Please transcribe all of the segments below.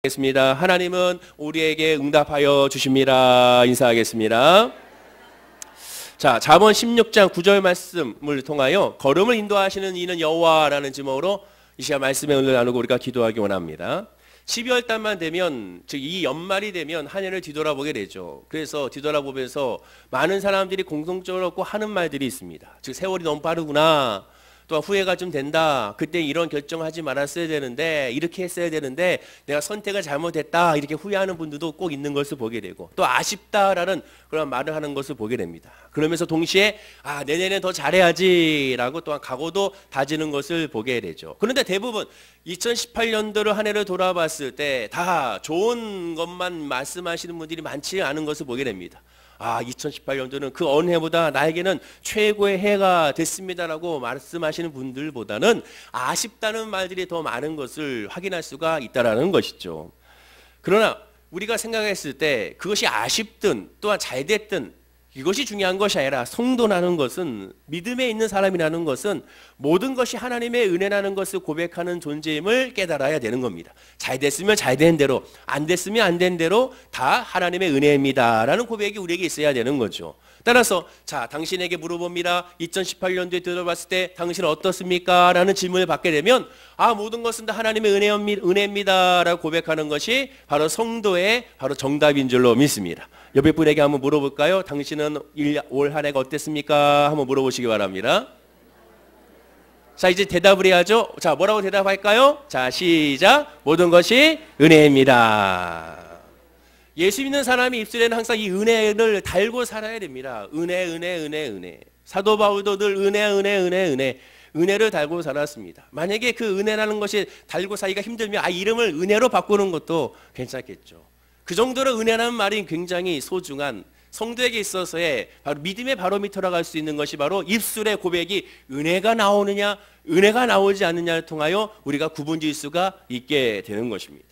하겠습니다. 하나님은 우리에게 응답하여 주십니다. 인사하겠습니다. 자, 잠언 16장 9절 말씀을 통하여 걸음을 인도하시는 이는 여호와라는 제목으로 이 시간 말씀의 은혜를 나누고 우리가 기도하기 원합니다. 12월 달만 되면, 즉 이 연말이 되면 한 해를 뒤돌아보게 되죠. 그래서 뒤돌아보면서 많은 사람들이 공통적으로 꼭 하는 말들이 있습니다. 즉 세월이 너무 빠르구나. 또한 후회가 좀 된다. 그때 이런 결정하지 말았어야 되는데, 이렇게 했어야 되는데 내가 선택을 잘못했다. 이렇게 후회하는 분들도 꼭 있는 것을 보게 되고, 또 아쉽다라는 그런 말을 하는 것을 보게 됩니다. 그러면서 동시에 내년엔 더 잘해야지 라고 또한 각오도 다지는 것을 보게 되죠. 그런데 대부분 2018년도를 한 해를 돌아봤을 때 다 좋은 것만 말씀하시는 분들이 많지 않은 것을 보게 됩니다. 2018년도는 그 어느 해보다 나에게는 최고의 해가 됐습니다라고 말씀하시는 분들보다는 아쉽다는 말들이 더 많은 것을 확인할 수가 있다는 것이죠. 그러나 우리가 생각했을 때 그것이 아쉽든 또한 잘 됐든 이것이 중요한 것이 아니라, 성도라는 것은, 믿음에 있는 사람이라는 것은 모든 것이 하나님의 은혜라는 것을 고백하는 존재임을 깨달아야 되는 겁니다. 잘 됐으면 잘 된 대로, 안 됐으면 안 된 대로 다 하나님의 은혜입니다 라는 고백이 우리에게 있어야 되는 거죠. 따라서 당신에게 물어봅니다. 2018년도에 들어봤을 때 당신은 어떻습니까? 라는 질문을 받게 되면 모든 것은 다 하나님의 은혜입니다 라고 고백하는 것이 바로 성도의 바로 정답인 줄로 믿습니다. 옆에 분에게 한번 물어볼까요? 당신은 올 한 해가 어땠습니까? 한번 물어보시기 바랍니다. 자, 이제 대답을 해야죠. 자, 뭐라고 대답할까요? 자, 시작. 모든 것이 은혜입니다. 예수 믿는 사람이 입술에는 항상 이 은혜를 달고 살아야 됩니다. 은혜. 사도 바울도 늘 은혜를 달고 살았습니다. 만약에 그 은혜라는 것이 달고 살기가 힘들면 이름을 은혜로 바꾸는 것도 괜찮겠죠. 그 정도로 은혜라는 말이 굉장히 소중한, 성도에게 있어서의 바로 믿음의 바로미터라고 할 수 있는 것이 바로 입술의 고백이 은혜가 나오느냐 은혜가 나오지 않느냐를 통하여 우리가 구분질 수가 있게 되는 것입니다.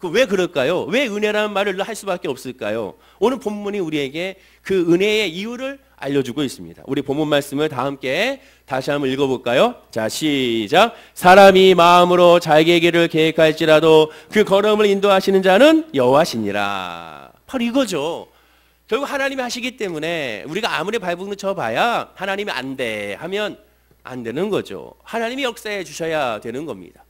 왜 그럴까요? 왜 은혜라는 말을 할 수밖에 없을까요? 오늘 본문이 우리에게 그 은혜의 이유를 알려주고 있습니다. 우리 본문 말씀을 다 함께 다시 한번 읽어볼까요? 자, 시작. 사람이 마음으로 자기의 길을 계획할지라도 그 걸음을 인도하시는 자는 여호와시니라. 바로 이거죠. 결국 하나님이 하시기 때문에 우리가 아무리 발버둥 쳐봐야 하나님이 안 돼 하면 안 되는 거죠. 하나님이 역사해 주셔야 되는 겁니다.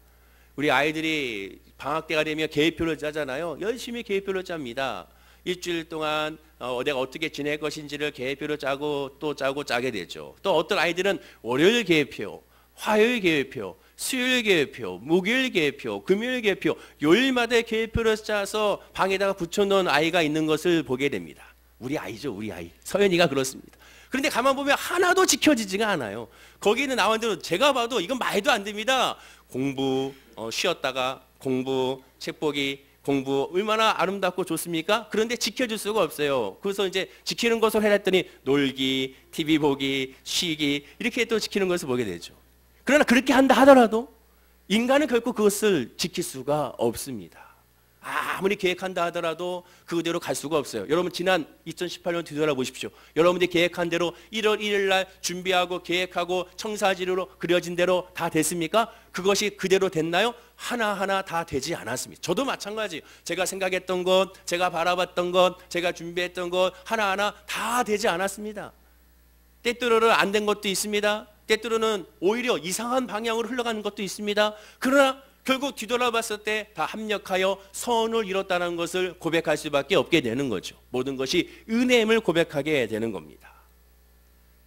우리 아이들이 방학 때가 되면 계획표를 짜잖아요. 열심히 계획표를 짭니다. 일주일 동안 내가 어떻게 지낼 것인지를 계획표를 짜고 또 짜게 되죠. 또 어떤 아이들은 월요일 계획표, 화요일 계획표, 수요일 계획표, 목요일 계획표, 금요일 계획표, 요일마다 계획표를 짜서 방에다가 붙여놓은 아이가 있는 것을 보게 됩니다. 우리 아이죠, 우리 아이. 서연이가 그렇습니다. 그런데 가만 보면 하나도 지켜지지가 않아요. 거기 있는 나원들은 제가 봐도 이건 말도 안 됩니다. 공부, 쉬었다가 공부, 책 보기, 공부, 얼마나 아름답고 좋습니까? 그런데 지켜줄 수가 없어요. 그래서 이제 지키는 것을 해놨더니 놀기, TV 보기, 쉬기, 이렇게 또 지키는 것을 보게 되죠. 그러나 그렇게 한다 하더라도 인간은 결코 그것을 지킬 수가 없습니다. 아무리 계획한다 하더라도 그대로 갈 수가 없어요. 여러분 지난 2018년 뒤돌아보십시오. 여러분들이 계획한 대로 1월 1일 날 준비하고 계획하고 청사진으로 그려진 대로 다 됐습니까? 그것이 그대로 됐나요? 하나하나 다 되지 않았습니다. 저도 마찬가지예요. 제가 생각했던 것, 제가 바라봤던 것, 제가 준비했던 것 하나하나 다 되지 않았습니다. 때때로는 안 된 것도 있습니다. 때때로는 오히려 이상한 방향으로 흘러가는 것도 있습니다. 그러나 결국 뒤돌아봤을 때 다 합력하여 선을 이뤘다는 것을 고백할 수밖에 없게 되는 거죠. 모든 것이 은혜임을 고백하게 되는 겁니다.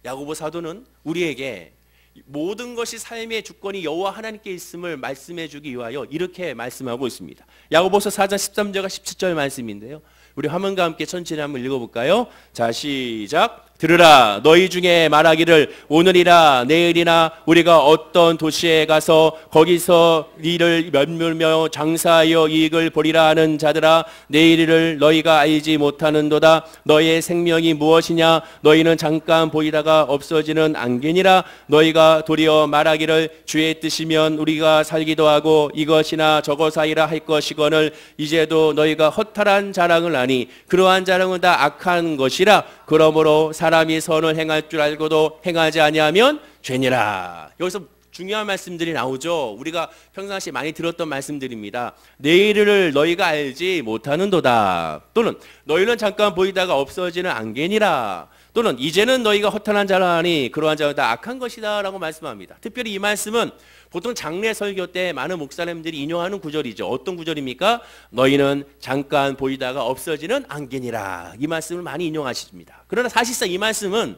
야고보 사도는 우리에게 모든 것이 삶의 주권이 여호와 하나님께 있음을 말씀해 주기 위하여 이렇게 말씀하고 있습니다. 야고보서 4장 13절과 17절 말씀인데요. 우리 화면과 함께 천천히 한번 읽어볼까요? 자, 시작. 들으라, 너희 중에 말하기를 오늘이나 내일이나 우리가 어떤 도시에 가서 거기서 일을 면밀며 장사하여 이익을 보리라 하는 자들아, 내일을 너희가 알지 못하는도다. 너희의 생명이 무엇이냐? 너희는 잠깐 보이다가 없어지는 안개니라. 너희가 도리어 말하기를 주의 뜻이면 우리가 살기도 하고 이것이나 저것하리라 할 것이거늘 이제도 너희가 허탈한 자랑을 하니 그러한 자랑은 다 악한 것이라. 그러므로 사람이 선을 행할 줄 알고도 행하지 아니하면 죄니라. 여기서 중요한 말씀들이 나오죠. 우리가 평상시에 많이 들었던 말씀들입니다. 내일을 너희가 알지 못하는도다. 또는 너희는 잠깐 보이다가 없어지는 안개니라. 또는 이제는 너희가 허탄한 자라니 그러한 자는 다 악한 것이다 라고 말씀합니다. 특별히 이 말씀은 보통 장례 설교 때 많은 목사님들이 인용하는 구절이죠. 어떤 구절입니까? 너희는 잠깐 보이다가 없어지는 안개니라. 이 말씀을 많이 인용하십니다. 그러나 사실상 이 말씀은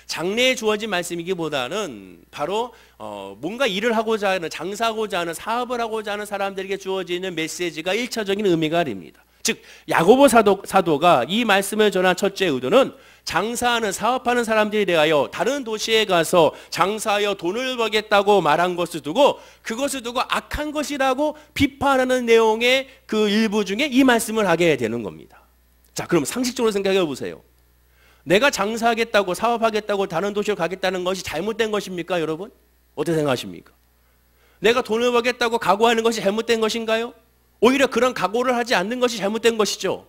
장래에 주어진 말씀이기보다는 바로 뭔가 일을 하고자 하는, 장사하고자 하는, 사업을 하고자 하는 사람들에게 주어지는 메시지가 1차적인 의미가 됩니다. 즉 야고보 사도가 이 말씀을 전한 첫째 의도는 장사하는, 사업하는 사람들에 대하여 다른 도시에 가서 장사하여 돈을 벌겠다고 말한 것을 두고 그것을 두고 악한 것이라고 비판하는 내용의 그 일부 중에 이 말씀을 하게 되는 겁니다. 자, 그럼 상식적으로 생각해 보세요. 내가 장사하겠다고, 사업하겠다고 다른 도시로 가겠다는 것이 잘못된 것입니까, 여러분? 어떻게 생각하십니까? 내가 돈을 벌겠다고 각오하는 것이 잘못된 것인가요? 오히려 그런 각오를 하지 않는 것이 잘못된 것이죠.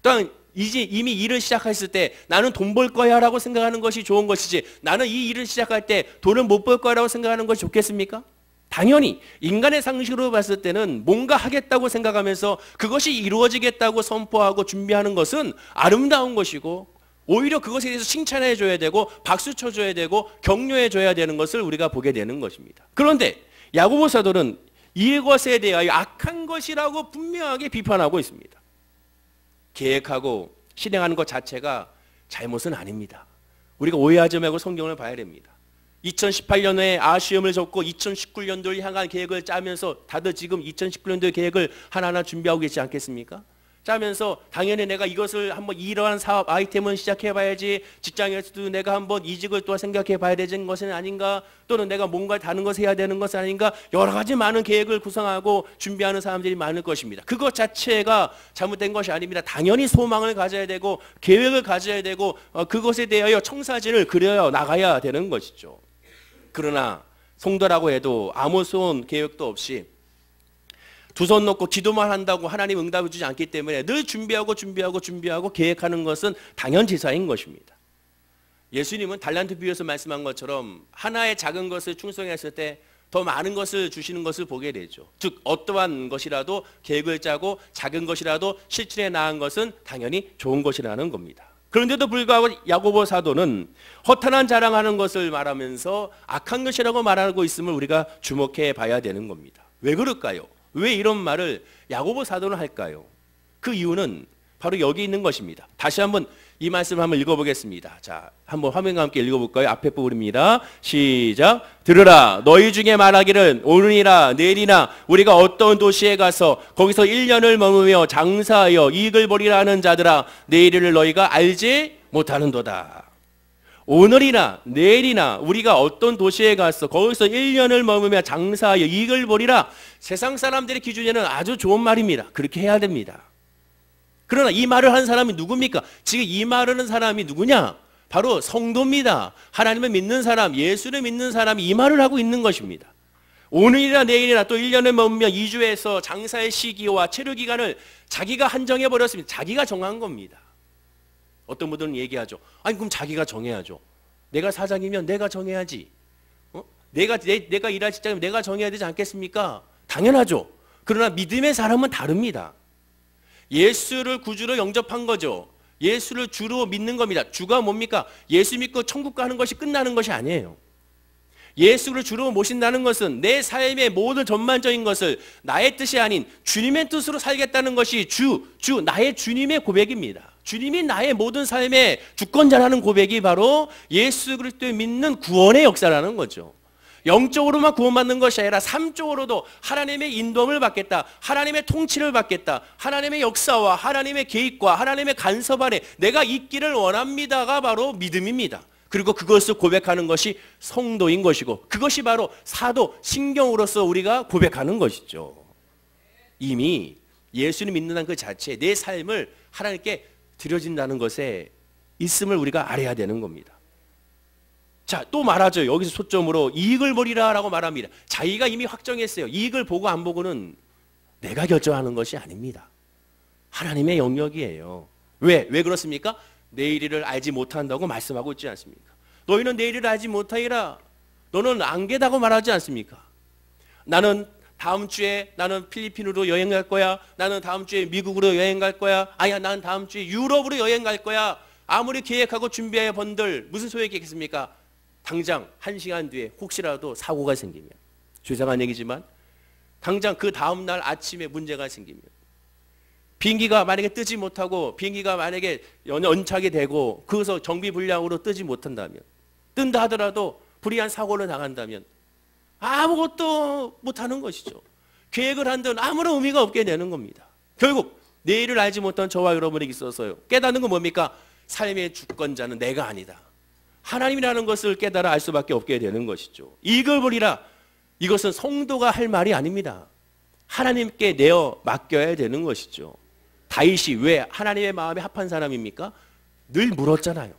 또한 이미 일을 시작했을 때 나는 돈 벌 거야 라고 생각하는 것이 좋은 것이지, 나는 이 일을 시작할 때 돈을 못 벌 거야 라고 생각하는 것이 좋겠습니까? 당연히 인간의 상식으로 봤을 때는 뭔가 하겠다고 생각하면서 그것이 이루어지겠다고 선포하고 준비하는 것은 아름다운 것이고, 오히려 그것에 대해서 칭찬해 줘야 되고 박수 쳐줘야 되고 격려해 줘야 되는 것을 우리가 보게 되는 것입니다. 그런데 야고보 사도는 이것에 대하여 악한 것이라고 분명하게 비판하고 있습니다. 계획하고 실행하는 것 자체가 잘못은 아닙니다. 우리가 오해하지 말고 성경을 봐야 됩니다. 2018년에 아쉬움을 접고 2019년도를 향한 계획을 짜면서 다들 지금 2019년도의 계획을 하나하나 준비하고 계시지 않겠습니까? 짜면서 당연히 내가 이것을 한번 이러한 사업 아이템은 시작해 봐야지, 직장에서도 내가 한번 이직을 또 생각해 봐야 되는 것은 아닌가, 또는 내가 뭔가 다른 것을 해야 되는 것은 아닌가, 여러 가지 많은 계획을 구성하고 준비하는 사람들이 많을 것입니다. 그것 자체가 잘못된 것이 아닙니다. 당연히 소망을 가져야 되고 계획을 가져야 되고 그것에 대하여 청사진을 그려 나가야 되는 것이죠. 그러나 성도라고 해도 아무런 계획도 없이 두 손 놓고 기도만 한다고 하나님 응답을 주지 않기 때문에 늘 준비하고 계획하는 것은 당연지사인 것입니다. 예수님은 달란트 비유에서 말씀한 것처럼 하나의 작은 것을 충성했을 때 더 많은 것을 주시는 것을 보게 되죠. 즉 어떠한 것이라도 계획을 짜고 작은 것이라도 실천해 나간 것은 당연히 좋은 것이라는 겁니다. 그런데도 불구하고 야고보 사도는 허탄한 자랑하는 것을 말하면서 악한 것이라고 말하고 있음을 우리가 주목해 봐야 되는 겁니다. 왜 그럴까요? 왜 이런 말을 야고보 사도는 할까요? 그 이유는 바로 여기 있는 것입니다. 다시 한번 이 말씀을 한번 읽어보겠습니다. 자, 한번 화면과 함께 읽어볼까요? 앞에 부분입니다. 시작. 들으라. 너희 중에 말하기를 오늘이나 내일이나 우리가 어떤 도시에 가서 거기서 1년을 머무며 장사하여 이익을 벌이라 하는 자들아, 내일을 너희가 알지 못하는도다. 오늘이나 내일이나 우리가 어떤 도시에 가서 거기서 1년을 머무며 장사하여 이익을 벌이라. 세상 사람들의 기준에는 아주 좋은 말입니다. 그렇게 해야 됩니다. 그러나 이 말을 하는 사람이 누굽니까? 지금 이 말을 하는 사람이 누구냐? 바로 성도입니다. 하나님을 믿는 사람, 예수를 믿는 사람이 이 말을 하고 있는 것입니다. 오늘이나 내일이나 또 1년을 머무며 이주해서 장사의 시기와 체류 기간을 자기가 한정해 버렸습니다. 자기가 정한 겁니다. 어떤 분들은 얘기하죠. 아니 그럼 자기가 정해야죠. 내가 사장이면 내가 정해야지. 내가 일할 직장이면 내가 정해야 되지 않겠습니까? 당연하죠. 그러나 믿음의 사람은 다릅니다. 예수를 구주로 영접한 거죠. 예수를 주로 믿는 겁니다. 주가 뭡니까? 예수 믿고 천국 가는 것이 끝나는 것이 아니에요. 예수를 주로 모신다는 것은 내 삶의 모든 전반적인 것을 나의 뜻이 아닌 주님의 뜻으로 살겠다는 것이 나의 주님의 고백입니다. 주님이 나의 모든 삶의 주권자라는 고백이 바로 예수 그리스도를 믿는 구원의 역사라는 거죠. 영적으로만 구원받는 것이 아니라 삶적으로도 하나님의 인도함을 받겠다, 하나님의 통치를 받겠다, 하나님의 역사와 하나님의 계획과 하나님의 간섭 안에 내가 있기를 원합니다가 바로 믿음입니다. 그리고 그것을 고백하는 것이 성도인 것이고, 그것이 바로 사도 신경으로서 우리가 고백하는 것이죠. 이미 예수를 믿는다는 그 자체, 내 삶을 하나님께 드려진다는 것에 있음을 우리가 알아야 되는 겁니다. 자, 또 말하죠. 여기서 초점으로 이익을 벌이라 라고 말합니다. 자기가 이미 확정했어요. 이익을 보고 안 보고는 내가 결정하는 것이 아닙니다. 하나님의 영역이에요. 왜 그렇습니까? 내일을 알지 못한다고 말씀하고 있지 않습니까? 너희는 내일을 알지 못하리라. 너는 안 깨다고 말하지 않습니까? 나는 다음 주에 나는 필리핀으로 여행 갈 거야. 나는 다음 주에 미국으로 여행 갈 거야. 아니야, 나는 다음 주에 유럽으로 여행 갈 거야. 아무리 계획하고 준비해 본들 무슨 소용이 있겠습니까? 당장 1시간 뒤에 혹시라도 사고가 생기면, 죄송한 얘기지만 당장 그 다음날 아침에 문제가 생기면, 비행기가 만약에 뜨지 못하고 비행기가 만약에 연착이 되고 거기서 정비불량으로 뜨지 못한다면, 뜬다 하더라도 불의한 사고를 당한다면 아무것도 못하는 것이죠. 계획을 한들 아무런 의미가 없게 되는 겁니다. 결국 내일을 알지 못한 저와 여러분에게 있어서요, 깨닫는 건 뭡니까? 삶의 주권자는 내가 아니다, 하나님이라는 것을 깨달아 알 수밖에 없게 되는 것이죠. 이걸 보리라, 이것은 성도가 할 말이 아닙니다. 하나님께 내어 맡겨야 되는 것이죠. 다윗이 왜 하나님의 마음에 합한 사람입니까? 늘 물었잖아요.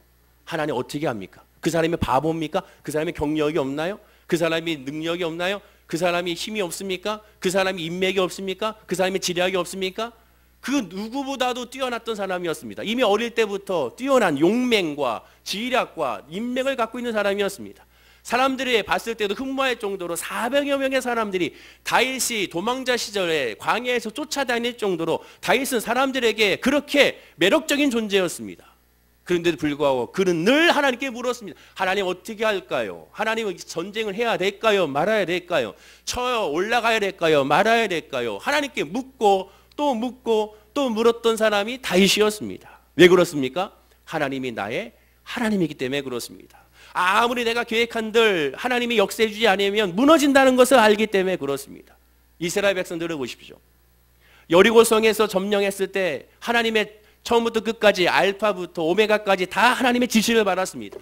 하나님 어떻게 합니까? 그 사람이 바보입니까? 그 사람이 경력이 없나요? 그 사람이 능력이 없나요? 그 사람이 힘이 없습니까? 그 사람이 인맥이 없습니까? 그 사람이 지략이 없습니까? 그 누구보다도 뛰어났던 사람이었습니다. 이미 어릴 때부터 뛰어난 용맹과 지략과 인맥을 갖고 있는 사람이었습니다. 사람들이 봤을 때도 흠모할 정도로 400여 명의 사람들이 다윗이 도망자 시절에 광야에서 쫓아다닐 정도로 다윗은 사람들에게 그렇게 매력적인 존재였습니다. 그런데도 불구하고 그는 늘 하나님께 물었습니다. 하나님 어떻게 할까요? 하나님은 전쟁을 해야 될까요? 말아야 될까요? 쳐요 올라가야 될까요? 말아야 될까요? 하나님께 묻고 또 묻고 또 물었던 사람이 다윗이었습니다. 왜 그렇습니까? 하나님이 나의 하나님이기 때문에 그렇습니다. 아무리 내가 계획한들 하나님이 역사해 주지 않으면 무너진다는 것을 알기 때문에 그렇습니다. 이스라엘 백성들을 보십시오. 여리고성에서 점령했을 때 하나님의 처음부터 끝까지 알파부터 오메가까지 다 하나님의 지시를 받았습니다.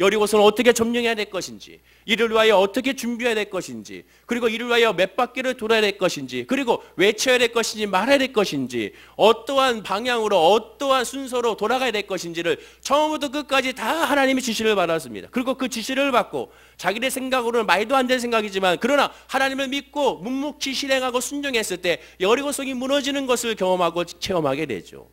여리고성을 어떻게 점령해야 될 것인지, 이를 위하여 어떻게 준비해야 될 것인지, 그리고 이를 위하여 몇 바퀴를 돌아야 될 것인지, 그리고 외쳐야 될 것인지 말해야 될 것인지, 어떠한 방향으로 어떠한 순서로 돌아가야 될 것인지를 처음부터 끝까지 다 하나님의 지시를 받았습니다. 그리고 그 지시를 받고 자기네 생각으로는 말도 안 되는 생각이지만 그러나 하나님을 믿고 묵묵히 실행하고 순종했을 때 여리고성이 무너지는 것을 경험하고 체험하게 되죠.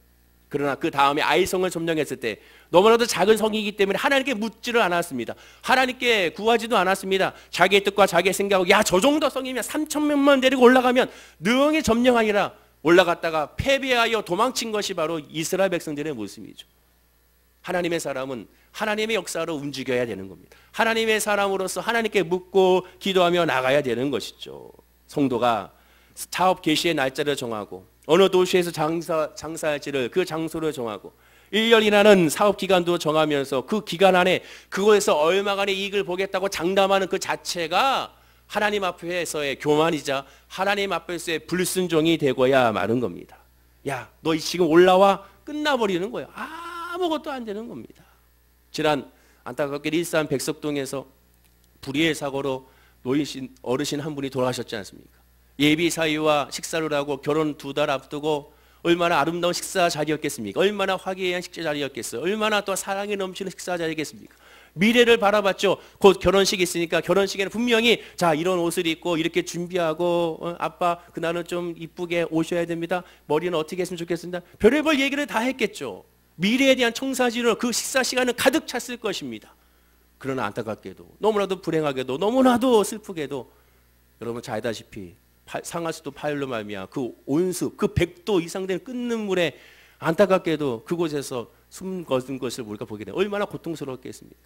그러나 그 다음에 아이성을 점령했을 때 너무나도 작은 성이기 때문에 하나님께 묻지를 않았습니다. 하나님께 구하지도 않았습니다. 자기의 뜻과 자기의 생각으로 야, 저 정도 성이면 3,000명만 데리고 올라가면 능히 점령하리라. 올라갔다가 패배하여 도망친 것이 바로 이스라엘 백성들의 모습이죠. 하나님의 사람은 하나님의 역사로 움직여야 되는 겁니다. 하나님의 사람으로서 하나님께 묻고 기도하며 나가야 되는 것이죠. 성도가 사업 개시의 날짜를 정하고 어느 도시에서 장사할지를 그 장소를 정하고 1년이라는 사업 기간도 정하면서 그 기간 안에 그곳에서 얼마간의 이익을 보겠다고 장담하는 그 자체가 하나님 앞에서의 교만이자 하나님 앞에서의 불순종이 되고야 마는 겁니다. 야, 너 지금 올라와? 끝나버리는 거예요. 아무것도 안 되는 겁니다. 지난 안타깝게 일산 백석동에서 불의의 사고로 노이신 어르신 한 분이 돌아가셨지 않습니까? 예비 사위와 식사를 하고 결혼 2달 앞두고 얼마나 아름다운 식사 자리였겠습니까? 얼마나 화기애애한 식사 자리였겠어요? 얼마나 또 사랑이 넘치는 식사 자리겠습니까? 미래를 바라봤죠. 곧 결혼식이 있으니까 결혼식에는 분명히 자, 이런 옷을 입고 이렇게 준비하고 아빠 그날은 좀 이쁘게 오셔야 됩니다. 머리는 어떻게 했으면 좋겠습니다. 별의별 얘기를 다 했겠죠. 미래에 대한 청사진으로 그 식사 시간은 가득 찼을 것입니다. 그러나 안타깝게도 너무나도 불행하게도 너무나도 슬프게도 여러분 잘 알다시피 상하수도 파열로 말미암아 그 온수, 그 100도 이상 되는 끓는 물에 안타깝게도 그곳에서 숨 거둔 것을 우리가 보게 돼요. 얼마나 고통스럽겠습니까?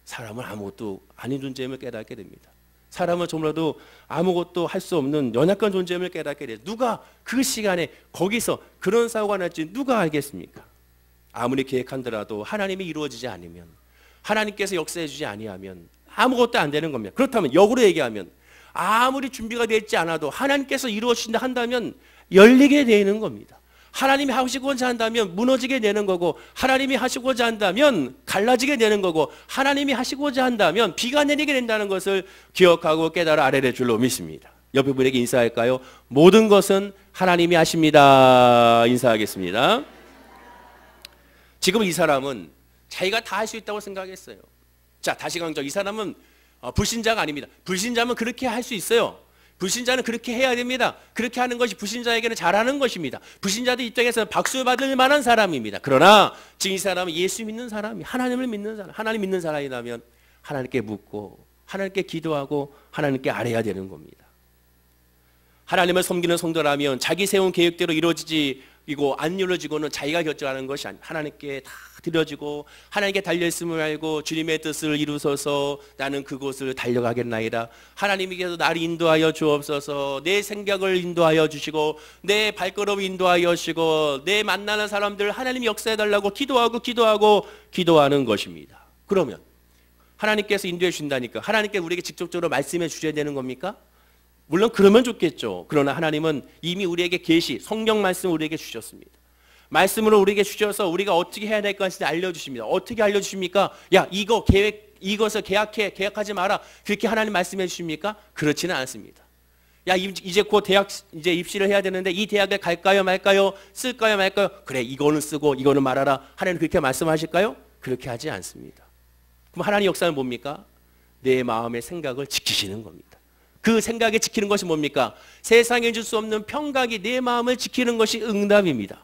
사람은 아무것도 아닌 존재임을 깨닫게 됩니다. 사람은 정말로 아무것도 할 수 없는 연약한 존재임을 깨닫게 돼요. 누가 그 시간에 거기서 그런 사고가 날지 누가 알겠습니까? 아무리 계획한더라도 하나님이 이루어지지 않으면, 하나님께서 역사해 주지 아니하면 아무것도 안 되는 겁니다. 그렇다면 역으로 얘기하면 아무리 준비가 되지 않아도 하나님께서 이루어진다 한다면 열리게 되는 겁니다. 하나님이 하시고자 한다면 무너지게 되는 거고, 하나님이 하시고자 한다면 갈라지게 되는 거고, 하나님이 하시고자 한다면 비가 내리게 된다는 것을 기억하고 깨달아 아뢰를 줄로 믿습니다. 옆에 분에게 인사할까요? 모든 것은 하나님이 하십니다. 인사하겠습니다. 지금 이 사람은 자기가 다 할 수 있다고 생각했어요. 자, 다시 강조, 이 사람은 불신자가 아닙니다. 불신자면 그렇게 할 수 있어요. 불신자는 그렇게 해야 됩니다. 그렇게 하는 것이 불신자에게는 잘하는 것입니다. 불신자들 입장에서는 박수 받을 만한 사람입니다. 그러나 지금 이 사람은 예수 믿는 사람이, 하나님을 믿는 사람, 하나님 믿는 사람이라면 하나님께 묻고 하나님께 기도하고 하나님께 아뢰야 되는 겁니다. 하나님을 섬기는 성도라면 자기 세운 계획대로 이루어지지 이고 안 이루어지고는 자기가 결정하는 것이 아니고 하나님께 다 드려지고 하나님께 달려있음을 알고 주님의 뜻을 이루소서 나는 그곳을 달려가겠나이다. 하나님께서 나를 인도하여 주옵소서. 내 생각을 인도하여 주시고 내 발걸음을 인도하여 주시고 내 만나는 사람들 하나님이 역사해달라고 기도하는 것입니다. 그러면 하나님께서 인도해 주신다니까 하나님께 우리에게 직접적으로 말씀해 주셔야 되는 겁니까? 물론 그러면 좋겠죠. 그러나 하나님은 이미 우리에게 계시, 성경 말씀을 우리에게 주셨습니다. 말씀으로 우리에게 주셔서 우리가 어떻게 해야 될 것인지 알려주십니다. 어떻게 알려주십니까? 야, 이것을 계약하지 마라. 그렇게 하나님 말씀해 주십니까? 그렇지는 않습니다. 야, 이제 곧 대학 이제 입시를 해야 되는데 이 대학에 갈까요, 말까요? 쓸까요, 말까요? 그래, 이거는 쓰고 이거는 말아라. 하나님 그렇게 말씀하실까요? 그렇게 하지 않습니다. 그럼 하나님 역사는 뭡니까? 내 마음의 생각을 지키시는 겁니다. 그 생각에 지키는 것이 뭡니까? 세상에 줄 수 없는 평강이 내 마음을 지키는 것이 응답입니다.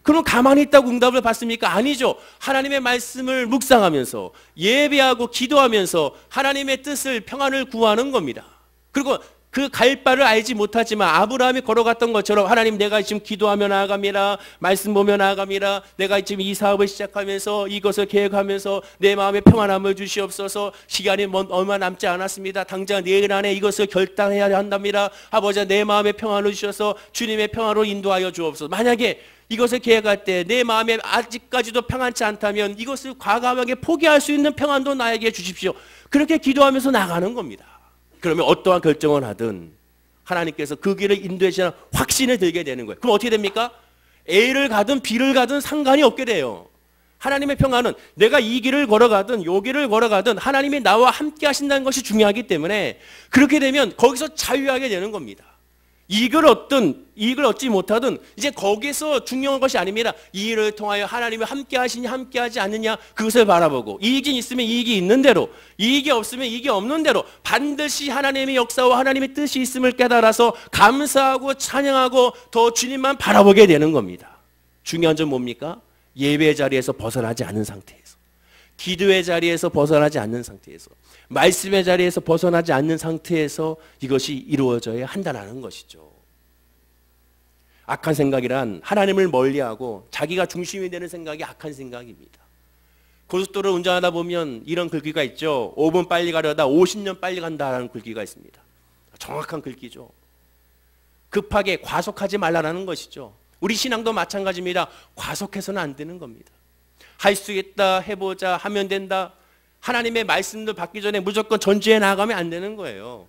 그럼 가만히 있다고 응답을 받습니까? 아니죠. 하나님의 말씀을 묵상하면서 예배하고 기도하면서 하나님의 뜻을 평안을 구하는 겁니다. 그리고 그 갈 바를 알지 못하지만 아브라함이 걸어갔던 것처럼 하나님 내가 지금 기도하며 나아갑니다. 말씀 보며 나아갑니다. 내가 지금 이 사업을 시작하면서 이것을 계획하면서 내 마음에 평안함을 주시옵소서. 시간이 얼마 남지 않았습니다. 당장 내일 안에 이것을 결단해야 한답니다. 아버지 내 마음에 평안을 주셔서 주님의 평안으로 인도하여 주옵소서. 만약에 이것을 계획할 때 내 마음에 아직까지도 평안치 않다면 이것을 과감하게 포기할 수 있는 평안도 나에게 주십시오. 그렇게 기도하면서 나가는 겁니다. 그러면 어떠한 결정을 하든 하나님께서 그 길을 인도해 주시는 확신을 들게 되는 거예요. 그럼 어떻게 됩니까? A를 가든 B를 가든 상관이 없게 돼요. 하나님의 평안은 내가 이 길을 걸어가든 요 길을 걸어가든 하나님이 나와 함께 하신다는 것이 중요하기 때문에 그렇게 되면 거기서 자유하게 되는 겁니다. 이익을 얻지 못하든 이제 거기서 중요한 것이 아닙니다. 이 일을 통하여 하나님이 함께 하시냐 함께 하지 않느냐 그것을 바라보고 이익이 있으면 이익이 있는 대로 이익이 없으면 이익이 없는 대로 반드시 하나님의 역사와 하나님의 뜻이 있음을 깨달아서 감사하고 찬양하고 더 주님만 바라보게 되는 겁니다. 중요한 점 뭡니까? 예배의 자리에서 벗어나지 않은 상태에서 기도의 자리에서 벗어나지 않는 상태에서 말씀의 자리에서 벗어나지 않는 상태에서 이것이 이루어져야 한다는 것이죠. 악한 생각이란 하나님을 멀리하고 자기가 중심이 되는 생각이 악한 생각입니다. 고속도로를 운전하다 보면 이런 글귀가 있죠. 5분 빨리 가려다 50년 빨리 간다는 글귀가 있습니다. 정확한 글귀죠. 급하게 과속하지 말라는 것이죠. 우리 신앙도 마찬가지입니다. 과속해서는 안 되는 겁니다. 할 수 있다, 해보자, 하면 된다. 하나님의 말씀도 받기 전에 무조건 전주에 나아가면 안 되는 거예요.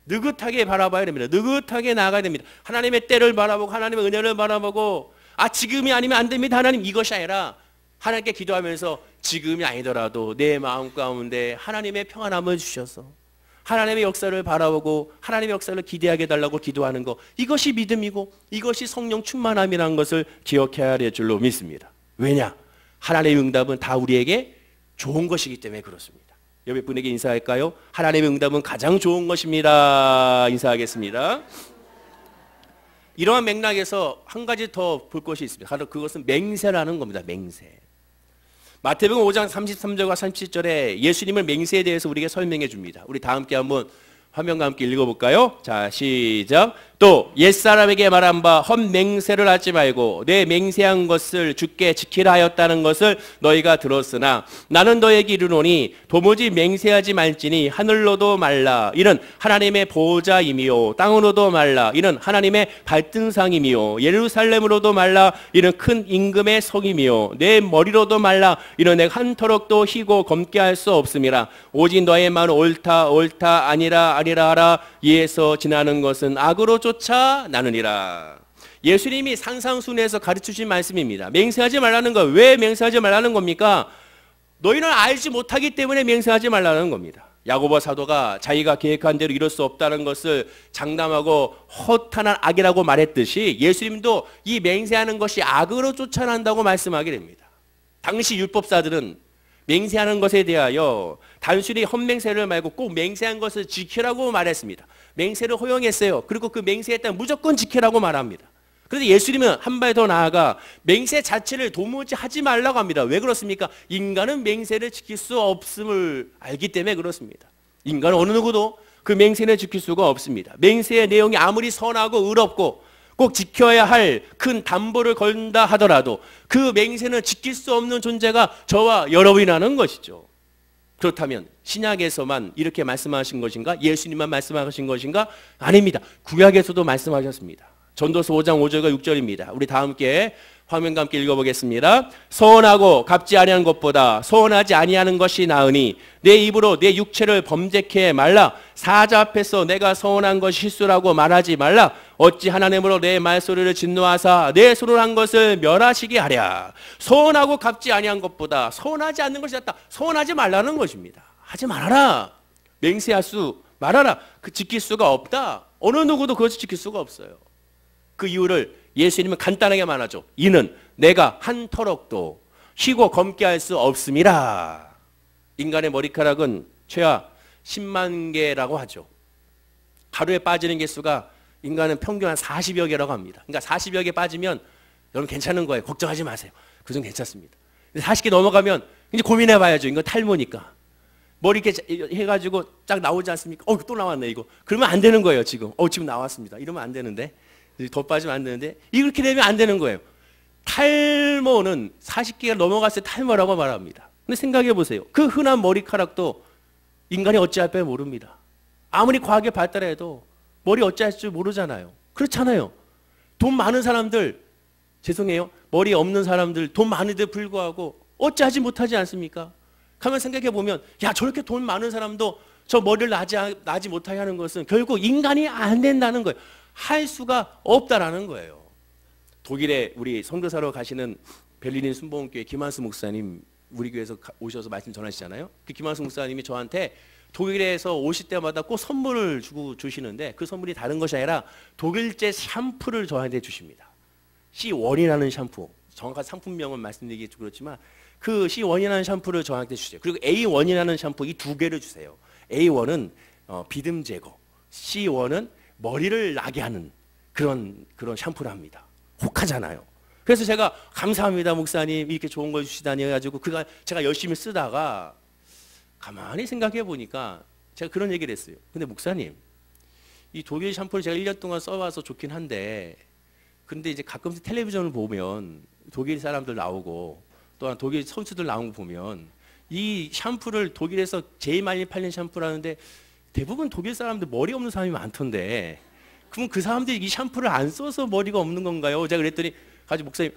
느긋하게 바라봐야 됩니다. 느긋하게 나아가야 됩니다. 하나님의 때를 바라보고 하나님의 은혜를 바라보고 지금이 아니면 안 됩니다. 하나님 이것이 아니라 하나님께 기도하면서 지금이 아니더라도 내 마음 가운데 하나님의 평안함을 주셔서 하나님의 역사를 바라보고 하나님의 역사를 기대하게 해달라고 기도하는 것 이것이 믿음이고 이것이 성령 충만함이라는 것을 기억해야 될 줄로 믿습니다. 왜냐? 하나님의 응답은 다 우리에게 좋은 것이기 때문에 그렇습니다. 옆에 분에게 인사할까요? 하나님의 응답은 가장 좋은 것입니다. 인사하겠습니다. 이러한 맥락에서 한 가지 더 볼 것이 있습니다. 바로 그것은 맹세라는 겁니다. 맹세. 마태복음 5장 33절과 37절에 예수님을 맹세에 대해서 우리에게 설명해 줍니다. 우리 다 함께 한번 화면과 함께 읽어볼까요? 자, 시작. 또 옛사람에게 말한 바 헛맹세를 하지 말고 내 맹세한 것을 주께 지키라 하였다는 것을 너희가 들었으나 나는 너에게 이르노니 도무지 맹세하지 말지니 하늘로도 말라 이는 하나님의 보호자이미요 땅으로도 말라 이는 하나님의 발등상이미요 예루살렘으로도 말라 이는 큰 임금의 성이미요 내 머리로도 말라 이는 내가 한터럭도 희고 검게 할 수 없음이라 오직 너의 말은 옳다 옳다 아니라 아니라 하라 이에서 지나는 것은 악으로 쫓아 나느니라. 예수님이 산상순에서 가르치신 말씀입니다. 맹세하지 말라는 거. 왜 맹세하지 말라는 겁니까? 너희는 알지 못하기 때문에 맹세하지 말라는 겁니다. 야고보 사도가 자기가 계획한 대로 이룰 수 없다는 것을 장담하고 허탄한 악이라고 말했듯이 예수님도 이 맹세하는 것이 악으로 쫓아난다고 말씀하게 됩니다. 당시 율법사들은 맹세하는 것에 대하여 단순히 헛맹세를 말고 꼭 맹세한 것을 지키라고 말했습니다. 맹세를 허용했어요. 그리고 그 맹세했다면 무조건 지키라고 말합니다. 그런데 예수님은 한 발 더 나아가 맹세 자체를 도무지 하지 말라고 합니다. 왜 그렇습니까? 인간은 맹세를 지킬 수 없음을 알기 때문에 그렇습니다. 인간은 어느 누구도 그 맹세는 지킬 수가 없습니다. 맹세의 내용이 아무리 선하고 의롭고 꼭 지켜야 할 큰 담보를 건다 하더라도 그 맹세는 지킬 수 없는 존재가 저와 여러분이라는 것이죠. 그렇다면 신약에서만 이렇게 말씀하신 것인가? 예수님만 말씀하신 것인가? 아닙니다. 구약에서도 말씀하셨습니다. 전도서 5장 5절과 6절입니다. 우리 다 함께 화면과 함께 읽어보겠습니다. 서원하고 갚지 아니하는 것보다 서원하지 아니하는 것이 나으니 내 입으로 내 육체를 범죄케 말라. 사자 앞에서 내가 서원한 것이 실수라고 말하지 말라. 어찌 하나님으로 내 말소리를 진노하사 내 손을 한 것을 멸하시게 하랴. 서원하고 갚지 아니한 것보다 서원하지 않는 것이 낫다. 서원하지 말라는 것입니다. 하지 말아라. 맹세할 수 말아라. 그 지킬 수가 없다. 어느 누구도 그것을 지킬 수가 없어요. 그 이유를 예수님은 간단하게 말하죠. 이는 내가 한 터럭도 쉬고 검게 할 수 없음이라. 인간의 머리카락은 최하 10만 개라고 하죠. 하루에 빠지는 개수가 인간은 평균 한 40여 개라고 합니다. 그러니까 40여 개 빠지면 여러분 괜찮은 거예요. 걱정하지 마세요. 그 정도 괜찮습니다. 40개 넘어가면 이제 고민해 봐야죠. 이거 탈모니까. 머리 이렇게 해가지고 쫙 나오지 않습니까? 또 나왔네 이거. 그러면 안 되는 거예요 지금. 지금 나왔습니다. 이러면 안 되는데. 더 빠지면 안 되는데 이렇게 되면 안 되는 거예요. 탈모는 40개가 넘어갔을 때 탈모라고 말합니다. 근데 생각해 보세요. 그 흔한 머리카락도 인간이 어찌할 줄 모릅니다. 아무리 과학이 발달해도 머리 어찌할 줄 모르잖아요. 그렇잖아요. 돈 많은 사람들, 죄송해요, 머리 없는 사람들, 돈 많은데 불구하고 어찌하지 못하지 않습니까? 가만 생각해 보면 야, 저렇게 돈 많은 사람도 저 머리를 나지 못하게 하는 것은 결국 인간이 안 된다는 거예요. 할 수가 없다라는 거예요. 독일에 우리 선교사로 가시는 베를린 순복음교회 김한수 목사님, 우리 교회에서 오셔서 말씀 전하시잖아요. 그 김한수 목사님이 저한테 독일에서 오실 때마다 꼭 선물을 주시는데 그 선물이 다른 것이 아니라 독일제 샴푸를 저한테 주십니다. C1이라는 샴푸, 정확한 상품명은 말씀드리기 그렇지만 그 C1이라는 샴푸를 저한테 주세요. 그리고 A1이라는 샴푸 이 두 개를 주세요. A1은 비듬 제거, C1은 머리를 나게 하는 그런 샴푸를 합니다. 혹하잖아요. 그래서 제가 감사합니다 목사님 이렇게 좋은 걸 주시다니 해가지고 제가 열심히 쓰다가 가만히 생각해 보니까 제가 그런 얘기를 했어요. 근데 목사님, 이 독일 샴푸를 제가 1년 동안 써와서 좋긴 한데 근데 이제 가끔씩 텔레비전을 보면 독일 사람들 나오고 또한 독일 선수들 나온 거 보면 이 샴푸를 독일에서 제일 많이 팔린 샴푸라는데 대부분 독일 사람들 머리 없는 사람이 많던데 그럼 그 사람들이 이 샴푸를 안 써서 머리가 없는 건가요? 제가 그랬더니 가지 목사님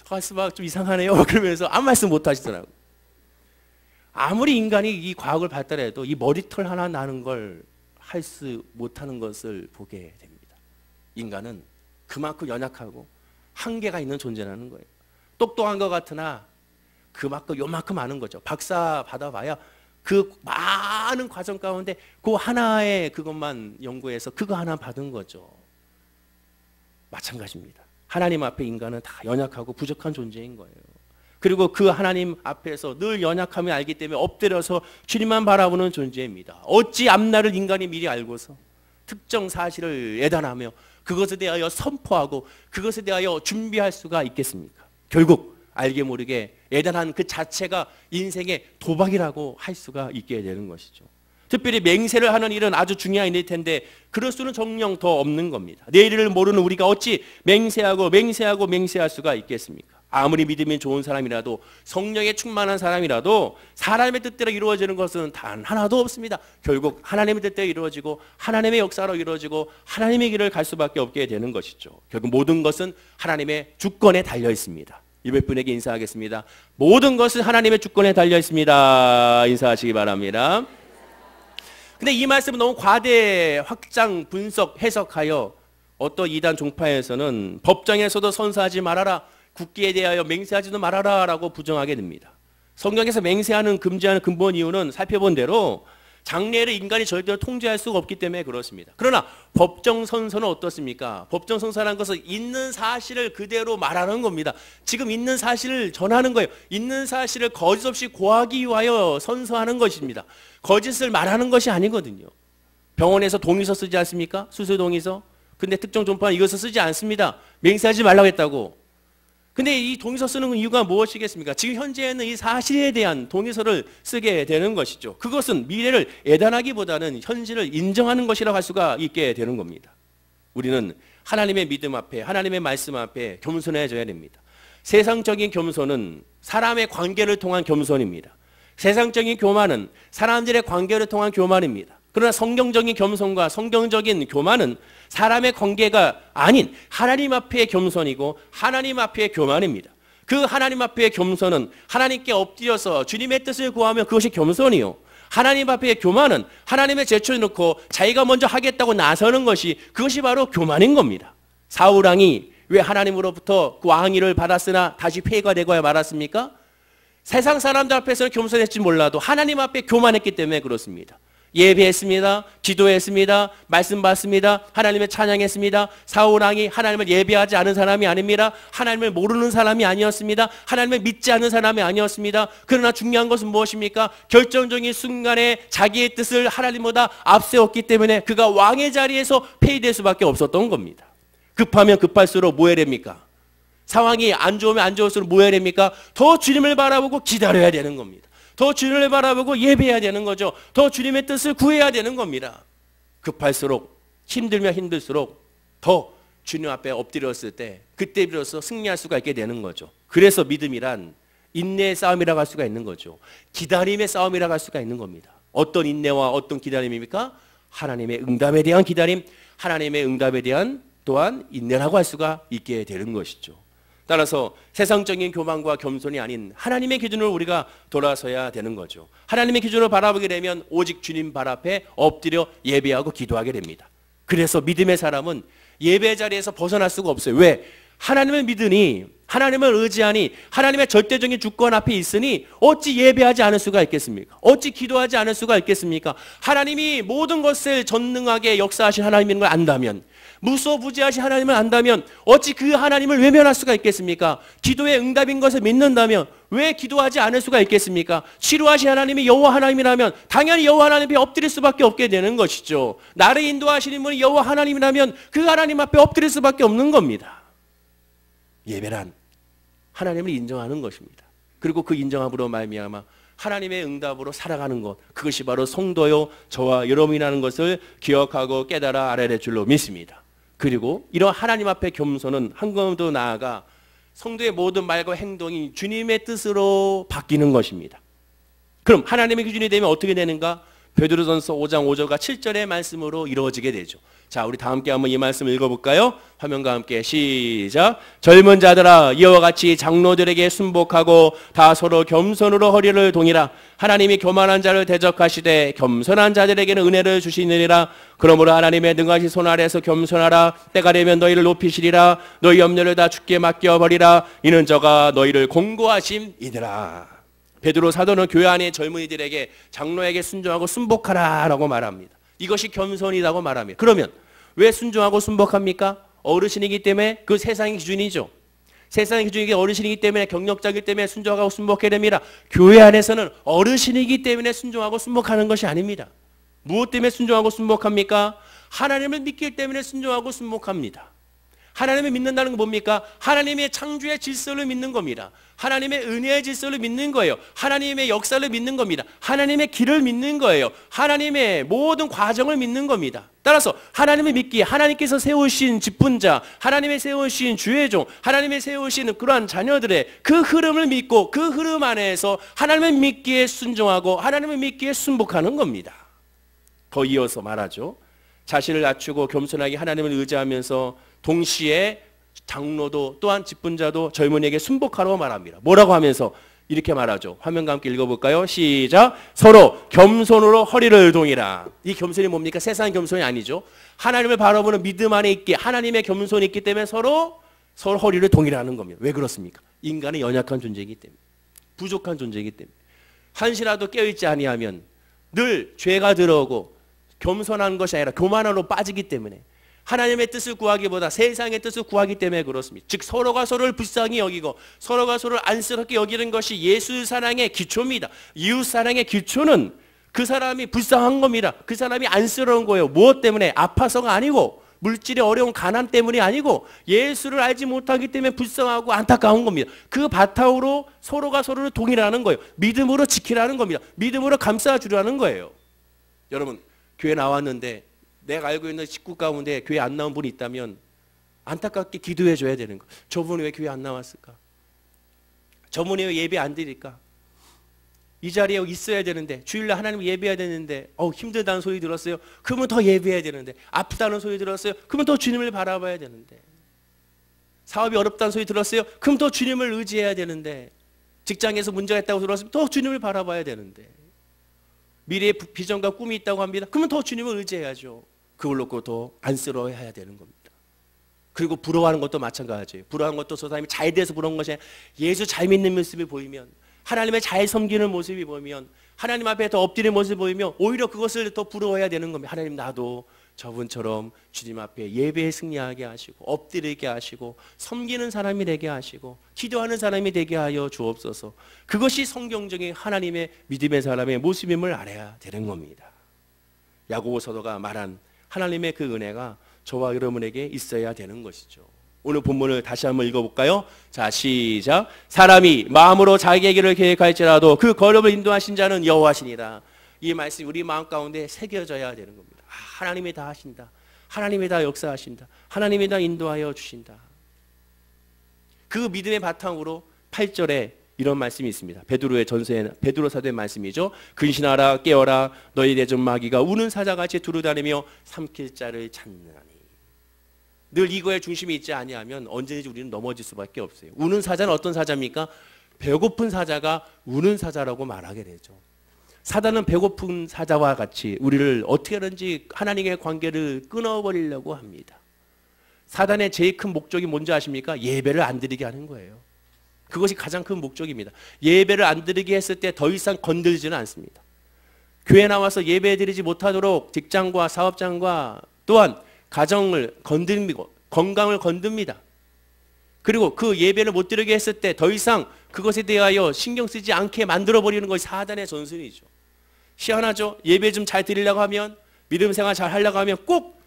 가스막 좀 이상하네요 그러면서 아무 말씀 못 하시더라고요. 아무리 인간이 이 과학을 발달해도 이 머리털 하나 나는 걸 할 수 못하는 것을 보게 됩니다. 인간은 그만큼 연약하고 한계가 있는 존재라는 거예요. 똑똑한 것 같으나 그만큼 요만큼 아는 거죠. 박사 받아봐야 그 많은 과정 가운데 그 하나의 그것만 연구해서 그거 하나 받은 거죠. 마찬가지입니다. 하나님 앞에 인간은 다 연약하고 부족한 존재인 거예요. 그리고 그 하나님 앞에서 늘 연약함을 알기 때문에 엎드려서 주님만 바라보는 존재입니다. 어찌 앞날을 인간이 미리 알고서 특정 사실을 예단하며 그것에 대하여 선포하고 그것에 대하여 준비할 수가 있겠습니까? 결국 알게 모르게 예단한 그 자체가 인생의 도박이라고 할 수가 있게 되는 것이죠. 특별히 맹세를 하는 일은 아주 중요한 일일 텐데 그럴 수는 정녕 더 없는 겁니다. 내일을 모르는 우리가 어찌 맹세할 수가 있겠습니까? 아무리 믿음이 좋은 사람이라도 성령에 충만한 사람이라도 사람의 뜻대로 이루어지는 것은 단 하나도 없습니다. 결국 하나님의 뜻대로 이루어지고 하나님의 역사로 이루어지고 하나님의 길을 갈 수밖에 없게 되는 것이죠. 결국 모든 것은 하나님의 주권에 달려 있습니다. 이백 분에게 인사하겠습니다. 모든 것은 하나님의 주권에 달려 있습니다. 인사하시기 바랍니다. 근데 이 말씀은 너무 과대 확장, 분석, 해석하여 어떤 이단 종파에서는 법정에서도 선서하지 말아라, 국기에 대하여 맹세하지도 말아라 라고 부정하게 됩니다. 성경에서 맹세하는, 금지하는 근본 이유는 살펴본 대로 장래를 인간이 절대로 통제할 수가 없기 때문에 그렇습니다. 그러나 법정 선서는 어떻습니까? 법정 선서라는 것은 있는 사실을 그대로 말하는 겁니다. 지금 있는 사실을 전하는 거예요. 있는 사실을 거짓 없이 고하기 위하여 선서하는 것입니다. 거짓을 말하는 것이 아니거든요. 병원에서 동의서 쓰지 않습니까? 수술 동의서. 근데 특정 종파는 이것을 쓰지 않습니다. 맹세하지 말라고 했다고. 근데 이 동의서 쓰는 이유가 무엇이겠습니까? 지금 현재는 이 사실에 대한 동의서를 쓰게 되는 것이죠. 그것은 미래를 예단하기보다는 현실을 인정하는 것이라고 할 수가 있게 되는 겁니다. 우리는 하나님의 믿음 앞에, 하나님의 말씀 앞에 겸손해져야 됩니다. 세상적인 겸손은 사람의 관계를 통한 겸손입니다. 세상적인 교만은 사람들의 관계를 통한 교만입니다. 그러나 성경적인 겸손과 성경적인 교만은 사람의 관계가 아닌 하나님 앞의 겸손이고 하나님 앞의 교만입니다. 그 하나님 앞의 겸손은 하나님께 엎드려서 주님의 뜻을 구하면 그것이 겸손이요. 하나님 앞의 교만은 하나님의 제쳐놓고 자기가 먼저 하겠다고 나서는 것이 그것이 바로 교만인 겁니다. 사울왕이 왜 하나님으로부터 그 왕위를 받았으나 다시 폐위가 되고야 말았습니까? 세상 사람들 앞에서는 겸손했지 몰라도 하나님 앞에 교만했기 때문에 그렇습니다. 예배했습니다. 기도했습니다. 말씀 받습니다. 하나님을 찬양했습니다. 사울왕이 하나님을 예배하지 않은 사람이 아닙니다. 하나님을 모르는 사람이 아니었습니다. 하나님을 믿지 않는 사람이 아니었습니다. 그러나 중요한 것은 무엇입니까? 결정적인 순간에 자기의 뜻을 하나님보다 앞세웠기 때문에 그가 왕의 자리에서 폐위될 수밖에 없었던 겁니다. 급하면 급할수록 뭐 해야 됩니까? 상황이 안 좋으면 안 좋을수록 뭐 해야 됩니까? 더 주님을 바라보고 기다려야 되는 겁니다. 더 주님을 바라보고 예배해야 되는 거죠. 더 주님의 뜻을 구해야 되는 겁니다. 급할수록 힘들면 힘들수록 더 주님 앞에 엎드렸을 때 그때 비로소 승리할 수가 있게 되는 거죠. 그래서 믿음이란 인내의 싸움이라고 할 수가 있는 거죠. 기다림의 싸움이라고 할 수가 있는 겁니다. 어떤 인내와 어떤 기다림입니까? 하나님의 응답에 대한 기다림, 하나님의 응답에 대한 또한 인내라고 할 수가 있게 되는 것이죠. 따라서 세상적인 교만과 겸손이 아닌 하나님의 기준으로 우리가 돌아서야 되는 거죠. 하나님의 기준으로 바라보게 되면 오직 주님 발 앞에 엎드려 예배하고 기도하게 됩니다. 그래서 믿음의 사람은 예배 자리에서 벗어날 수가 없어요. 왜? 하나님을 믿으니, 하나님을 의지하니, 하나님의 절대적인 주권 앞에 있으니 어찌 예배하지 않을 수가 있겠습니까? 어찌 기도하지 않을 수가 있겠습니까? 하나님이 모든 것을 전능하게 역사하신 하나님인 걸 안다면, 무소부지하신 하나님을 안다면 어찌 그 하나님을 외면할 수가 있겠습니까? 기도의 응답인 것을 믿는다면 왜 기도하지 않을 수가 있겠습니까? 치료하신 하나님이 여호와 하나님이라면 당연히 여호와 하나님 앞에 엎드릴 수밖에 없게 되는 것이죠. 나를 인도하시는 분이 여호와 하나님이라면 그 하나님 앞에 엎드릴 수밖에 없는 겁니다. 예배란 하나님을 인정하는 것입니다. 그리고 그 인정함으로 말미암아 하나님의 응답으로 살아가는 것, 그것이 바로 성도요 저와 여러분이라는 것을 기억하고 깨달아 알아야 될 줄로 믿습니다. 그리고 이런 하나님 앞에 겸손은 한 걸음 더 나아가 성도의 모든 말과 행동이 주님의 뜻으로 바뀌는 것입니다. 그럼 하나님의 기준이 되면 어떻게 되는가? 베드로전서 5장 5절과 7절의 말씀으로 이루어지게 되죠. 자, 우리 다 함께 한번 이 말씀 읽어볼까요? 화면과 함께 시작. 젊은 자들아 이와 같이 장로들에게 순복하고 다 서로 겸손으로 허리를 동이라. 하나님이 교만한 자를 대적하시되 겸손한 자들에게는 은혜를 주시느니라. 그러므로 하나님의 능하신 손 아래에서 겸손하라. 때가 되면 너희를 높이시리라. 너희 염려를 다 주께 맡겨버리라. 이는 저가 너희를 공고하심이니라. 베드로 사도는 교회 안의 젊은이들에게 장로에게 순종하고 순복하라 라고 말합니다. 이것이 겸손이라고 말합니다. 그러면 왜 순종하고 순복합니까? 어르신이기 때문에 그 세상의 기준이죠. 세상의 기준이기 어르신이기 때문에 경력자이기 때문에 순종하고 순복해야 됩니다. 교회 안에서는 어르신이기 때문에 순종하고 순복하는 것이 아닙니다. 무엇 때문에 순종하고 순복합니까? 하나님을 믿기 때문에 순종하고 순복합니다. 하나님을 믿는다는 건 뭡니까? 하나님의 창조의 질서를 믿는 겁니다. 하나님의 은혜의 질서를 믿는 거예요. 하나님의 역사를 믿는 겁니다. 하나님의 길을 믿는 거예요. 하나님의 모든 과정을 믿는 겁니다. 따라서 하나님을 믿기에 하나님께서 세우신 직분자, 하나님의 세우신 주의종, 하나님의 세우신 그러한 자녀들의 그 흐름을 믿고 그 흐름 안에서 하나님을 믿기에 순종하고 하나님을 믿기에 순복하는 겁니다. 더 이어서 말하죠. 자신을 낮추고 겸손하게 하나님을 의지하면서 동시에 장로도 또한 직분자도 젊은이에게 순복하라고 말합니다. 뭐라고 하면서 이렇게 말하죠. 화면과 함께 읽어볼까요? 시작. 서로 겸손으로 허리를 동이라. 이 겸손이 뭡니까? 세상의 겸손이 아니죠. 하나님을 바라보는 믿음 안에 있기에 하나님의 겸손이 있기 때문에 서로 허리를 동이라는 겁니다. 왜 그렇습니까? 인간은 연약한 존재이기 때문에, 부족한 존재이기 때문에, 한시라도 깨어있지 아니하면 늘 죄가 들어오고 겸손한 것이 아니라 교만으로 빠지기 때문에 하나님의 뜻을 구하기보다 세상의 뜻을 구하기 때문에 그렇습니다. 즉 서로가 서로를 불쌍히 여기고 서로가 서로를 안쓰럽게 여기는 것이 예수 사랑의 기초입니다. 이웃 사랑의 기초는 그 사람이 불쌍한 겁니다. 그 사람이 안쓰러운 거예요. 무엇 때문에? 아파서가 아니고 물질의 어려운 가난 때문이 아니고 예수를 알지 못하기 때문에 불쌍하고 안타까운 겁니다. 그 바탕으로 서로가 서로를 동일하는 거예요. 믿음으로 지키라는 겁니다. 믿음으로 감싸주라는 거예요. 여러분, 교회 나왔는데 내가 알고 있는 식구 가운데 교회 안 나온 분이 있다면 안타깝게 기도해 줘야 되는 거예요. 저분이 왜 교회 안 나왔을까? 저분이 왜 예배 안 드릴까? 이 자리에 있어야 되는데, 주일날 하나님 예배해야 되는데 힘들다는 소리 들었어요. 그러면 더 예배해야 되는데, 아프다는 소리 들었어요. 그러면 더 주님을 바라봐야 되는데, 사업이 어렵다는 소리 들었어요. 그럼 더 주님을 의지해야 되는데, 직장에서 문제가 있다고 들었으면 더 주님을 바라봐야 되는데, 미래의 비전과 꿈이 있다고 합니다. 그러면 더 주님을 의지해야죠. 그걸 놓고 더 안쓰러워해야 되는 겁니다. 그리고 부러워하는 것도 마찬가지예요. 부러워하는 것도 저 사람이 잘 돼서 부러운 것이 아니라 예수 잘 믿는 모습이 보이면, 하나님의 잘 섬기는 모습이 보이면, 하나님 앞에 더 엎드리는 모습이 보이면 오히려 그것을 더 부러워해야 되는 겁니다. 하나님, 나도 저분처럼 주님 앞에 예배에 승리하게 하시고 엎드리게 하시고 섬기는 사람이 되게 하시고 기도하는 사람이 되게 하여 주옵소서. 그것이 성경적인 하나님의 믿음의 사람의 모습임을 알아야 되는 겁니다. 야고보 사도가 말한 하나님의 그 은혜가 저와 여러분에게 있어야 되는 것이죠. 오늘 본문을 다시 한번 읽어볼까요? 자, 시작. 사람이 마음으로 자기의 길을 계획할지라도 그 걸음을 인도하신 자는 여호와시니라. 이 말씀이 우리 마음 가운데 새겨져야 되는 겁니다. 하나님이 다 하신다. 하나님이 다 역사하신다. 하나님이 다 인도하여 주신다. 그 믿음의 바탕으로 8절에 이런 말씀이 있습니다. 베드로의 전서에, 베드로 사도의 말씀이죠. 근신하라, 깨어라, 너희 대적 마귀가 우는 사자같이 두루다니며 삼킬 자를 찾느니라. 늘 이거에 중심이 있지 아니하면 언제든지 우리는 넘어질 수밖에 없어요. 우는 사자는 어떤 사자입니까? 배고픈 사자가 우는 사자라고 말하게 되죠. 사단은 배고픈 사자와 같이 우리를 어떻게 하든지 하나님의 관계를 끊어버리려고 합니다. 사단의 제일 큰 목적이 뭔지 아십니까? 예배를 안 드리게 하는 거예요. 그것이 가장 큰 목적입니다. 예배를 안 드리게 했을 때 더 이상 건들지는 않습니다. 교회 나와서 예배 드리지 못하도록 직장과 사업장과 또한 가정을 건드리고 건강을 건듭니다. 그리고 그 예배를 못 드리게 했을 때 더 이상 그것에 대하여 신경 쓰지 않게 만들어버리는 것이 사단의 전술이죠. 희한하죠? 예배 좀 잘 드리려고 하면, 믿음 생활 잘 하려고 하면 꼭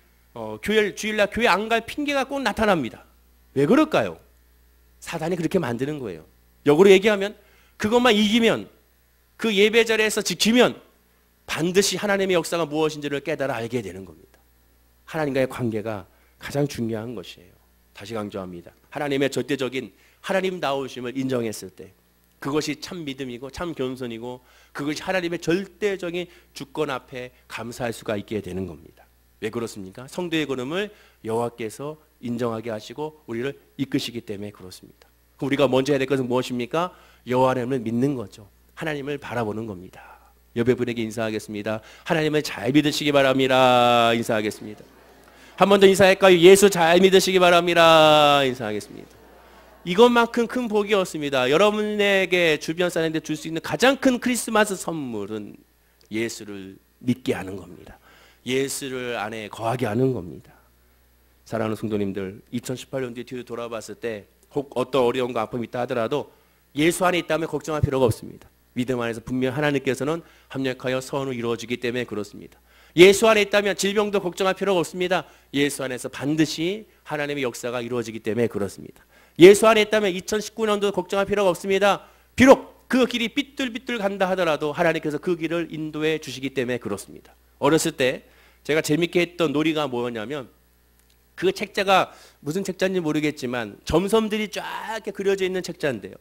주일날 교회 안 갈 핑계가 꼭 나타납니다. 왜 그럴까요? 사단이 그렇게 만드는 거예요. 역으로 얘기하면 그것만 이기면, 그 예배 자리에서 지키면 반드시 하나님의 역사가 무엇인지를 깨달아 알게 되는 겁니다. 하나님과의 관계가 가장 중요한 것이에요. 다시 강조합니다. 하나님의 절대적인 하나님다우심을 인정했을 때 그것이 참 믿음이고 참 겸손이고 그것이 하나님의 절대적인 주권 앞에 감사할 수가 있게 되는 겁니다. 왜 그렇습니까? 성도의 걸음을 여호와께서 인정하게 하시고 우리를 이끄시기 때문에 그렇습니다. 그럼 우리가 먼저 해야 될 것은 무엇입니까? 여호와를 믿는 거죠. 하나님을 바라보는 겁니다. 여배분에게 인사하겠습니다. 하나님을 잘 믿으시기 바랍니다. 인사하겠습니다. 한 번 더 인사할까요? 예수 잘 믿으시기 바랍니다. 인사하겠습니다. 이것만큼 큰 복이 없습니다. 여러분에게 주변 사람들한테 줄 수 있는 가장 큰 크리스마스 선물은 예수를 믿게 하는 겁니다. 예수를 안에 거하게 하는 겁니다. 사랑하는 성도님들, 2018년도에 뒤로 돌아봤을 때 혹 어떤 어려움과 아픔이 있다 하더라도 예수 안에 있다면 걱정할 필요가 없습니다. 믿음 안에서 분명 하나님께서는 합력하여 선을 이루어주기 때문에 그렇습니다. 예수 안에 있다면 질병도 걱정할 필요가 없습니다. 예수 안에서 반드시 하나님의 역사가 이루어지기 때문에 그렇습니다. 예수 안에 있다면 2019년도 걱정할 필요가 없습니다. 비록 그 길이 삐뚤삐뚤 간다 하더라도 하나님께서 그 길을 인도해 주시기 때문에 그렇습니다. 어렸을 때 제가 재밌게 했던 놀이가 뭐였냐면, 그 책자가 무슨 책자인지 모르겠지만 점선들이 쫙 이렇게 그려져 있는 책자인데요.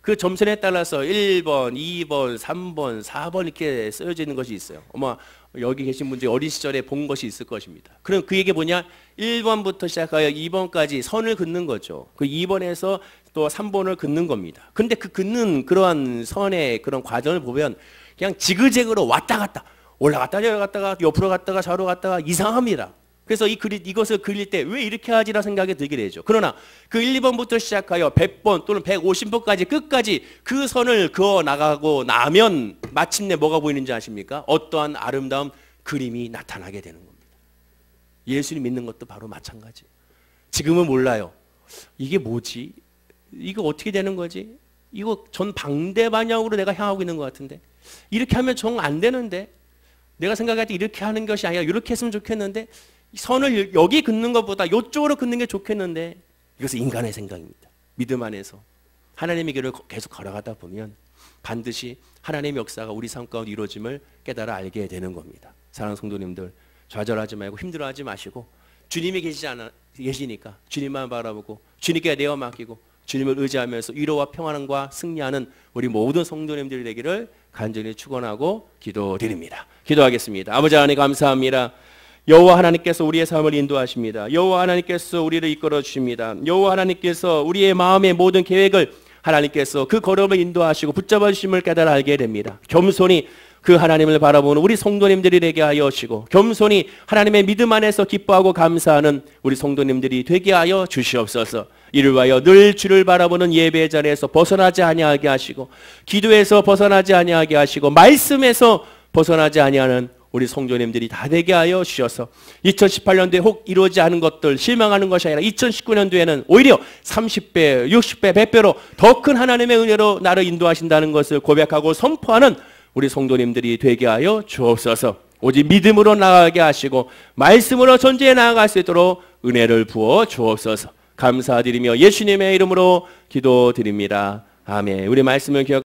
그 점선에 따라서 1번, 2번, 3번, 4번 이렇게 쓰여져 있는 것이 있어요. 아마 여기 계신 분들이 어린 시절에 본 것이 있을 것입니다. 그럼 그 얘기 뭐냐? 1번부터 시작하여 2번까지 선을 긋는 거죠. 그 2번에서 또 3번을 긋는 겁니다. 근데 그 긋는 그러한 선의 그런 과정을 보면 그냥 지그재그로 왔다 갔다, 올라갔다 내려갔다가 옆으로 갔다가 좌우로 갔다가 이상합니다. 그래서 이것을 그릴 때 왜 이렇게 하지라 생각이 들게 되죠. 그러나 그 1, 2번부터 시작하여 100번 또는 150번까지 끝까지 그 선을 그어 나가고 나면 마침내 뭐가 보이는지 아십니까? 어떠한 아름다운 그림이 나타나게 되는 겁니다. 예수님 믿는 것도 바로 마찬가지예요. 지금은 몰라요. 이게 뭐지? 이거 어떻게 되는 거지? 이거 전 방대 방향으로 내가 향하고 있는 것 같은데, 이렇게 하면 정 안 되는데, 내가 생각할 때 이렇게 하는 것이 아니라 이렇게 했으면 좋겠는데, 선을 여기 긋는 것보다 이쪽으로 긋는 게 좋겠는데 이것은 인간의 생각입니다. 믿음 안에서 하나님의 길을 계속 걸어가다 보면 반드시 하나님의 역사가 우리 삶 가운데 이루어짐을 깨달아 알게 되는 겁니다. 사랑하는 성도님들, 좌절하지 말고 힘들어하지 마시고 주님이 계시니까 주님만 바라보고 주님께 내어 맡기고 주님을 의지하면서 위로와 평안과 승리하는 우리 모든 성도님들이 되기를 간절히 축원하고 기도드립니다. 기도하겠습니다. 아버지 하나님 감사합니다. 여호와 하나님께서 우리의 삶을 인도하십니다. 여호와 하나님께서 우리를 이끌어 주십니다. 여호와 하나님께서 우리의 마음의 모든 계획을 하나님께서 그 걸음을 인도하시고 붙잡아 주심을 깨달아 알게 됩니다. 겸손히 그 하나님을 바라보는 우리 성도님들이 되게 하여 주시고 겸손히 하나님의 믿음 안에서 기뻐하고 감사하는 우리 성도님들이 되게 하여 주시옵소서. 이를 위하여 늘 주를 바라보는 예배의 자리에서 벗어나지 아니하게 하시고 기도에서 벗어나지 아니하게 하시고 말씀에서 벗어나지 아니하는 우리 성도님들이 다 되게 하여 주셔서 2018년도에 혹 이루어지지 않은 것들 실망하는 것이 아니라 2019년도에는 오히려 30배, 60배, 100배로 더 큰 하나님의 은혜로 나를 인도하신다는 것을 고백하고 선포하는 우리 성도님들이 되게 하여 주옵소서. 오직 믿음으로 나아가게 하시고 말씀으로 전제에 나아갈 수 있도록 은혜를 부어 주옵소서. 감사드리며 예수님의 이름으로 기도드립니다. 아멘. 우리 말씀을 기억